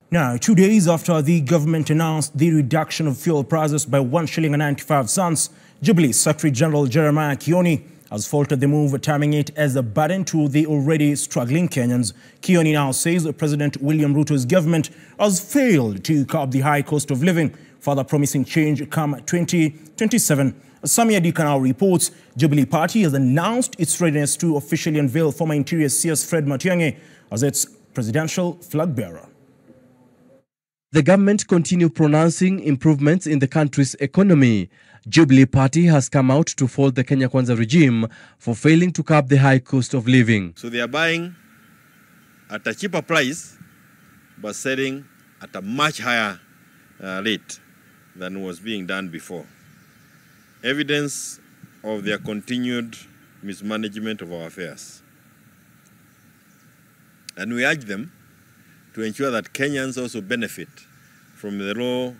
Now, 2 days after the government announced the reduction of fuel prices by 1 shilling and 95 cents, Jubilee Secretary General Jeremiah Kioni has faulted the move, terming it as a burden to the already struggling Kenyans. Kioni now says President William Ruto's government has failed to curb the high cost of living, further promising change come 2027. Samia Dika now reports Jubilee Party has announced its readiness to officially unveil former Interior CS Fred Matiang'I as its presidential flag bearer. The government continue pronouncing improvements in the country's economy. Jubilee Party has come out to fault the Kenya Kwanza regime for failing to curb the high cost of living. So they are buying at a cheaper price, but selling at a much higher rate than was being done before. Evidence of their continued mismanagement of our affairs. And we urge them to ensure that Kenyans also benefit from the low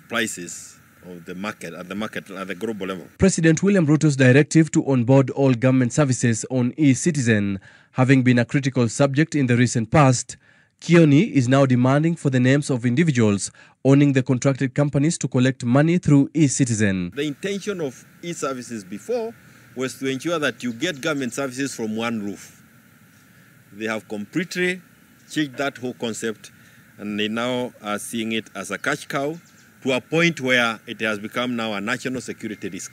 prices of the market at the global level. President William Ruto's directive to onboard all government services on e-Citizen having been a critical subject in the recent past, Kioni is now demanding for the names of individuals owning the contracted companies to collect money through e-Citizen. The intention of e-services before was to ensure that you get government services from one roof. They have completely changed that whole concept, and they now are seeing it as a cash cow to a point where it has become now a national security risk.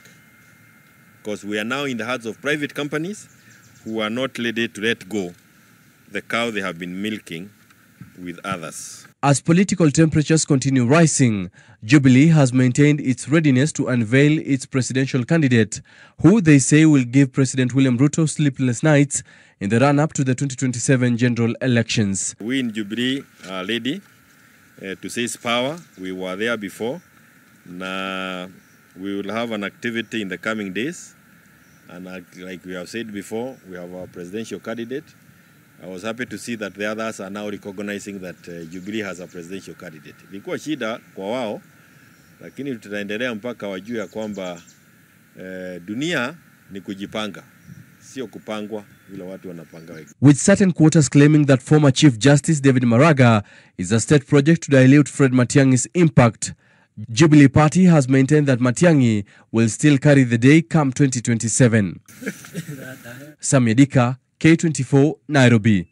Because we are now in the hands of private companies who are not ready to let go the cow they have been milking with others. As political temperatures continue rising, Jubilee has maintained its readiness to unveil its presidential candidate, who they say will give President William Ruto sleepless nights in the run-up to the 2027 general elections. We in Jubilee are ready to seize power. We were there before. Now we will have an activity in the coming days. And like we have said before, we have our presidential candidate. I was happy to see that the others are now recognizing that Jubilee has a presidential candidate. Ilikuwa shida kwa wao, lakini tutaendelea mpaka wajue ya kwamba dunia ni kujipanga, sio kupangwa vile watu wanapanga wengi. With certain quarters claiming that former Chief Justice David Maraga is a state project to dilute Fred Matiang'i's impact, Jubilee Party has maintained that Matiang'I will still carry the day come 2027. Samia Dika, K24, Nairobi.